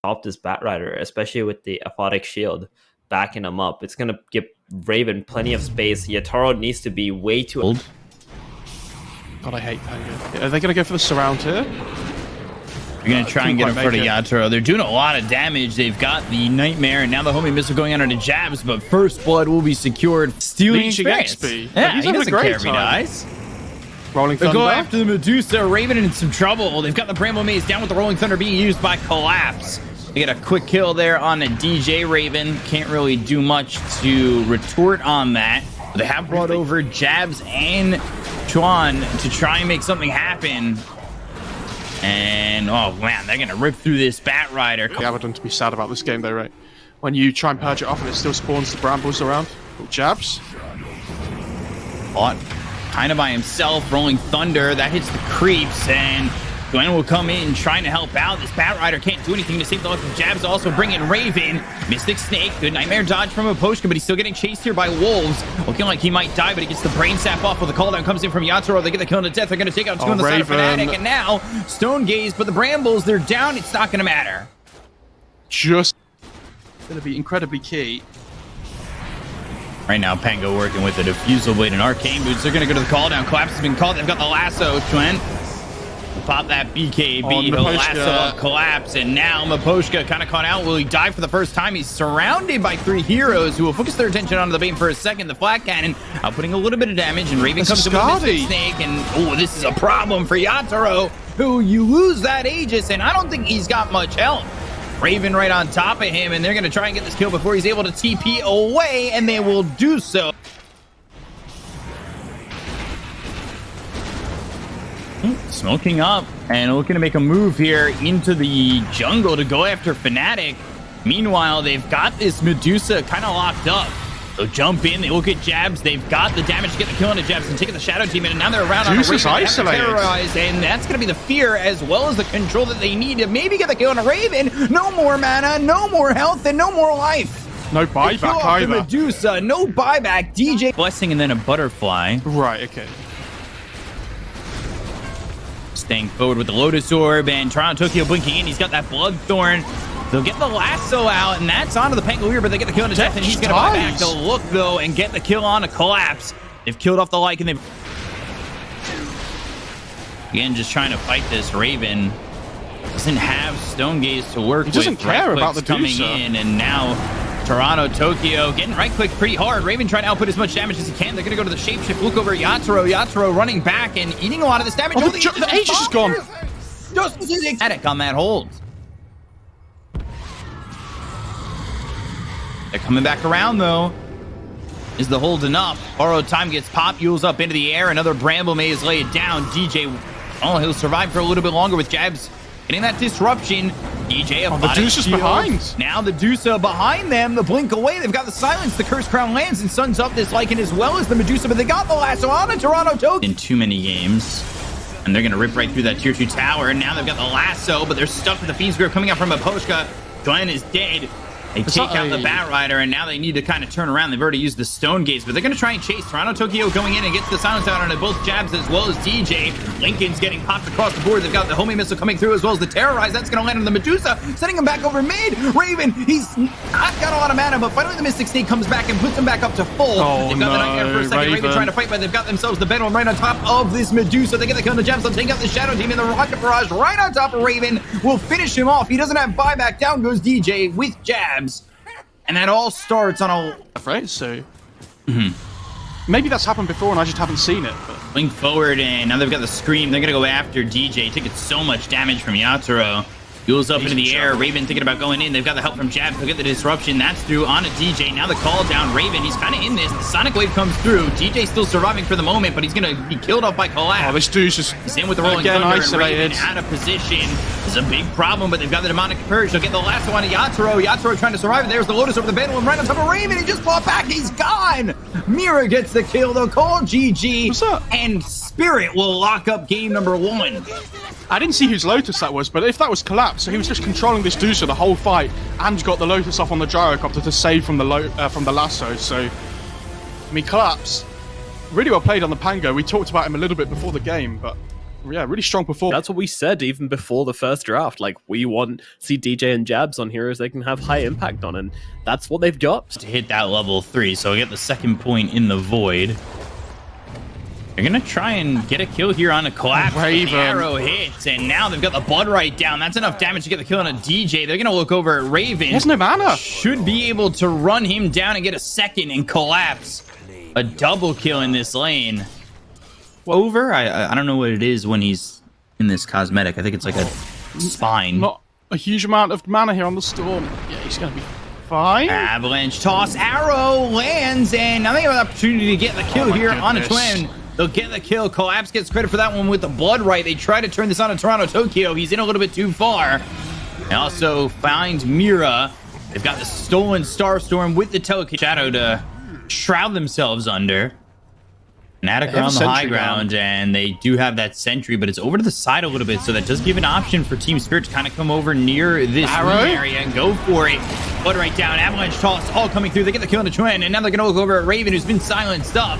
top this Batrider, especially with the Aphotic Shield backing him up. It's going to give Raven plenty of space. Yatoro needs to be way too old. God, I hate Pango. Are they going to go for the surround here? They're going to try and get in front of Yatoro. They're doing a lot of damage. They've got the Nightmare, and now the homing missile going under to Jabs, but first blood will be secured. Stealing experience. XP. Yeah, he doesn't care if he dies. Rolling Thunder. They'll go after the Medusa. Raven in some trouble. They've got the Bramble Maze down with the Rolling Thunder being used by Collapse. They get a quick kill there on a DJ Raven. Can't really do much to retort on that. But they have brought over Jabs and Chuan to try and make something happen. And, oh man, they're going to rip through this Batrider. Abaddon to be sad about this game though, right? When you try and purge it off and it still spawns the Brambles around. Oh, Jabs. Fought kind of by himself. Rolling Thunder. That hits the creeps. And Gwen will come in trying to help out. This Batrider can't do anything to save the life of Jabs. Also bring in Raven. Mystic Snake. Good Nightmare dodge from Aposhka, but he's still getting chased here by Wolves. Looking like he might die, but he gets the Brain Sap off with the call down. Comes in from Yatoro. They get the kill to death. They're going to take out two on the side of FNATIC. And now Stone Gaze, but the Brambles, they're down. It's not going to matter. Just going to be incredibly key. Right now, Pango working with the Diffusal Blade and Arcane Boots. They're going to go to the call down. Collapse has been called. They've got the lasso. Twin. Pop that BKB. He'll lasso up Collapse. And now Maposhka kind of caught out. Will he die for the first time? He's surrounded by 3 heroes who will focus their attention onto the Bane for a second. The Flat Cannon putting a little bit of damage. And Raven comes in with Mystic Snake. And, oh, this is a problem for Yatoro, who you lose that Aegis. And I don't think he's got much health. Raven right on top of him, and they're going to try and get this kill before he's able to TP away, and they will do so. Smoking up and looking to make a move here into the jungle to go after FNATIC. Meanwhile, they've got this Medusa kind of locked up. They'll jump in, they look at Jabs, they've got the damage to get the kill into Jabs and taking the Shadow Team in, and now they're around on a Raven, terrorized, and that's going to be the fear as well as the control that they need to maybe get the kill on a Raven. No more mana, no more health, and no more life. No buyback either. The Medusa, no buyback. DJ Blessing and then a Butterfly. Right, okay. Staying forward with the Lotus Orb, and Toronto Tokyo blinking in. He's got that Bloodthorn. They'll get the lasso out, and that's onto the Pangolier, but they get the kill on death, and he's going to buy back the look, though, and get the kill on a Collapse. They've killed off the Like, and they've... Again, just trying to fight this. Raven doesn't have Stone Gaze to work with. He doesn't care about the coming in, and now Toronto Tokyo getting right-click pretty hard. Raven trying to output as much damage as he can. They're going to go to the Shapeshift. Look over at Yatoro. Yatoro running back and eating a lot of this damage. Oh, the Aegis is gone. Just static on that hold. They're coming back around, though. Is the hold enough? Borrowed time gets popped, Yules up into the air. Another Bramble Maze lay it down. DJ, oh, he'll survive for a little bit longer with Jabs getting that disruption. DJ, the Deuce's behind. Now the Medusa behind them. The blink away. They've got the silence. The Curse Crown lands and suns up this Lycan as well as the Medusa, but they got the lasso on a Toronto Tokyo. In too many games. And they're going to rip right through that tier 2 tower. And now they've got the lasso, but they're stuck with the Fiend's Grip coming out from Aposhka. Glenn is dead. They take out the Batrider, and now they need to kind of turn around. They've already used the Stone Gaze, but they're going to try and chase. Toronto Tokyo going in and gets the silence out on both Jabs as well as DJ. Lincoln's getting popped across the board. They've got the homing missile coming through as well as the Terrorize. That's going to land on the Medusa, sending him back over mid. Raven, he's not got a lot of mana, but finally the Mystic Snake comes back and puts him back up to full. They've got the Nightmare for a second. Raven trying to fight, but they've got themselves the Venom right on top of this Medusa. They get the kill on the Jabs. They'll take out the Shadow Team, and the Rocket Barrage right on top of Raven will finish him off. He doesn't have buyback. Down goes DJ with Jabs. And that all starts on a... Right, so... Maybe that's happened before and I just haven't seen it. But... Link forward, and now they've got the Scream. They're going to go after DJ, taking so much damage from Yatoro. Yules up into the air. Raven thinking about going in. They've got the help from Jab. They'll get the disruption. That's through on a DJ. Now the call down. Raven, he's kind of in this. The Sonic Wave comes through. DJ still surviving for the moment, but he's going to be killed off by Collapse. Oh, this dude's just... He's in with the Rolling Thunder, isolated. And Raven out of position. This is a big problem, but they've got the Demonic Purge. They'll get the lasso on Yatoro. Yatoro trying to survive. There's the Lotus over the Vandal, and right on top of Raven. He just fought back. He's gone. Mira gets the kill. They'll call GG. What's up? And Spirit will lock up game number 1. I didn't see whose Lotus that was, but if that was Collapse, so he was just controlling this Medusa the whole fight and got the Lotus off on the Gyrocopter to save from the lasso. So, I mean, Collapse, really well played on the Pango. We talked about him a little bit before the game, but really strong performance. That's what we said even before the first draft. Like, we want to see DJ and Jabs on heroes they can have high impact on, and that's what they've got. To hit that level 3, so we get the second point in the void. They're going to try and get a kill here on a collapse. The arrow hits, and now they've got the Blood right down. That's enough damage to get the kill on a DJ. They're going to look over at Raven. He has no mana. Should be able to run him down and get a second and collapse. A double kill in this lane. Over? I don't know what it is when he's in this cosmetic. I think it's like a spine. Not a huge amount of mana here on the Storm. Yeah, he's going to be fine. Avalanche toss. Arrow lands, and now they have an opportunity to get the kill here on a twin. They'll get the kill. Collapse gets credit for that one with the Blood right. They try to turn this on in Toronto Tokyo. He's in a little bit too far. They also find Mira. They've got the stolen Starstorm with the Telekinetic Shadow to shroud themselves under. FNATIC are on the high ground, and they do have that sentry, but it's over to the side a little bit, so that does give an option for Team Spirit to kind of come over near this room area and go for it. Blood right down. Avalanche toss all coming through. They get the kill on the twin, and now they're going to look over at Raven, who's been silenced up.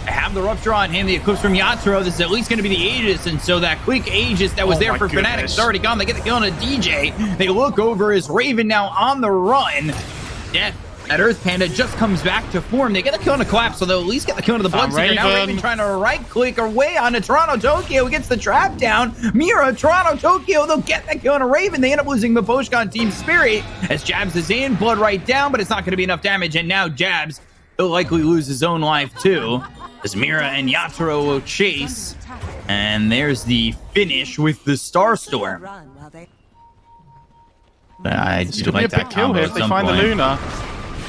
They have the Rupture on him, the Eclipse from Yatoro. This is at least going to be the Aegis, and so that quick Aegis that was there for FNATIC is already gone. They get the kill on a DJ. They look over as Raven now on the run. Death at Earth Panda just comes back to form. They get the kill on a collapse, so they'll at least get the kill on the Bloodseeker. Now Raven trying to right-click away on a Toronto Tokyo, gets the trap down. Mira, Toronto Tokyo, they'll get that kill on a Raven. They end up losing Miposhka on Team Spirit as Jabs is in. Blood right down, but it's not going to be enough damage, and now Jabs will likely lose his own life too, as Mira and Yatoro will chase. And there's the finish with the Starstorm. I do like that kill here if they find the Luna.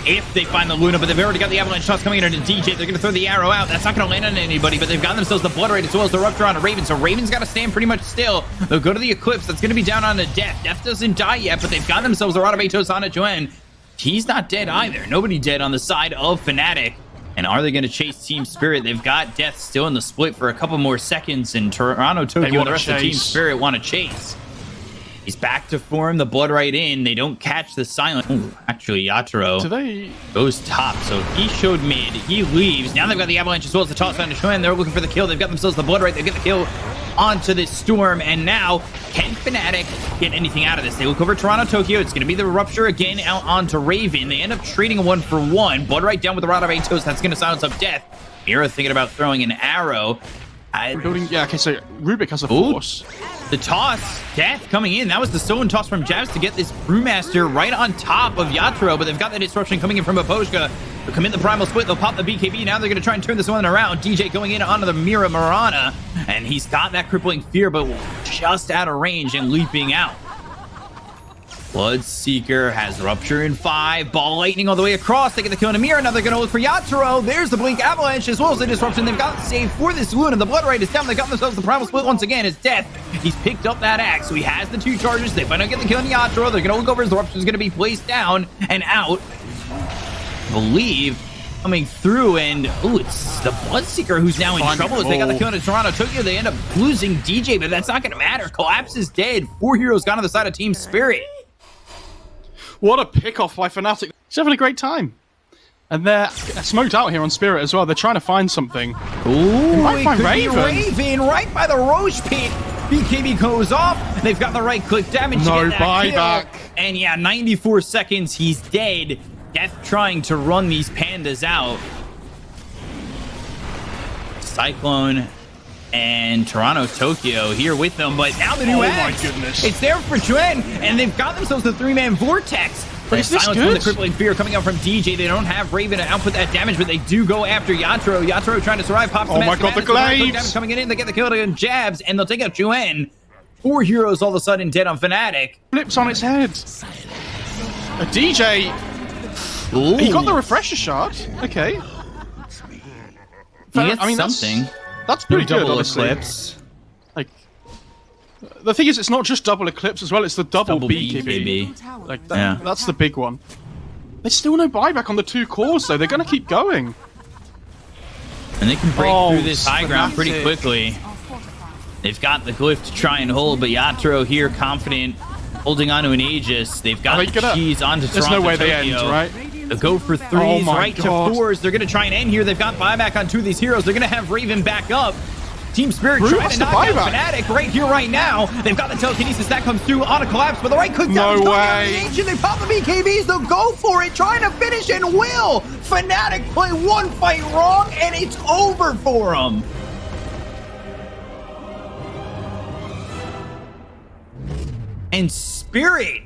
If they find the Luna, but they've already got the Avalanche shots coming in on DJ. They're going to throw the arrow out. That's not going to land on anybody, but they've got themselves the Blood right as well as the Rupture on a Raven. So Raven's got to stand pretty much still. They'll go to the Eclipse. That's going to be down on a Death. Death doesn't die yet, but they've got themselves the Radabatos on a Joanne. He's not dead either. Nobody dead on the side of FNATIC. And are they going to chase Team Spirit? They've got Death still in the split for a couple more seconds, and Toronto Tokyo and the rest of Team Spirit want to chase. He's back to form, the Blood right in. They don't catch the silent. Ooh, actually, Yatoro goes top, so he showed mid. He leaves. Now they've got the Avalanche as well as the toss on the Schwinn. They're looking for the kill. They've got themselves the Blood right. They get the kill onto this Storm, and now can FNATIC get anything out of this? They look over Toronto Tokyo. It's going to be the Rupture again out onto Raven. They end up trading a 1-for-1. Blood right down with the Rod of Atos. That's going to silence up Death. Mira thinking about throwing an arrow. Yeah, okay, so Rubik has a force. The toss, Death coming in. That was the stolen toss from Jabs to get this Brewmaster right on top of Yatoro, but they've got that disruption coming in from Miposhka. They'll commit the primal split. They'll pop the BKB. Now they're going to try and turn this one around. DJ going in onto the Mira Marana, and he's got that crippling fear, but just out of range and leaping out. Bloodseeker has Rupture in 5. Ball lightning all the way across. They get the kill on Mira. Now they're going to look for Yatoro. There's the Blink Avalanche as well as the disruption. They've got the save for this Luna. The Blood right is down. They got themselves the primal split once again. It's Death. He's picked up that axe, so he has the 2 charges. They finally get the kill on Yatoro. They're going to look over as the Rupture is going to be placed down and out. I believe coming through, and it's the Bloodseeker who's now in trouble as they got the kill on Toronto Tokyo. They end up losing DJ, but that's not going to matter. Collapse is dead. 4 heroes gone on the side of Team Spirit. What a pick-off by FNATIC. He's having a great time. And they're smoked out here on Spirit as well. They're trying to find something. Ooh, it could be Raven right by the Roche pit. BKB goes off. They've got the right-click damage to get that buyback. And yeah, 94 seconds. He's dead. Death trying to run these pandas out. Cyclone and Toronto Tokyo here with them, but now the new axe. My goodness. It's there for Juen, and they've got themselves the 3-man vortex. But is this silence good? From the crippling fear coming out from DJ. They don't have Raven to output that damage, but they do go after Yatoro. Yatoro trying to survive. Pops the my god, the glaives! Damage coming in. They get the kill on Jabs, and they'll take out Juen. 4 heroes all of a sudden dead on FNATIC. Flips on its head. A DJ. Ooh. He got the refresher shard. Okay. I mean, something. That's pretty good, honestly. Eclipse. Like, the thing is, it's not just double Eclipse as well, it's the double BKB. Like, that's the big one. There's still no buyback on the 2 cores, though. They're going to keep going. And they can break through this high ground pretty quickly. They've got the glyph to try and hold, but Yatoro here confident, holding onto an Aegis. They've got the cheese onto Toronto. There's no way Tokyo. they end, right? They'll go for 3s, right to 4s. They're going to try and end here. They've got buyback on 2 of these heroes. They're going to have Raven back up. Team Spirit Brew trying has to to knock out buyback. FNATIC right here, right now. They've got the telekinesis that comes through on a collapse, but the right click down. No is coming way. out of the Ancient. They pop the BKBs. They'll go for it, trying to finish, and will. FNATIC play one fight wrong, and it's over for them. And Spirit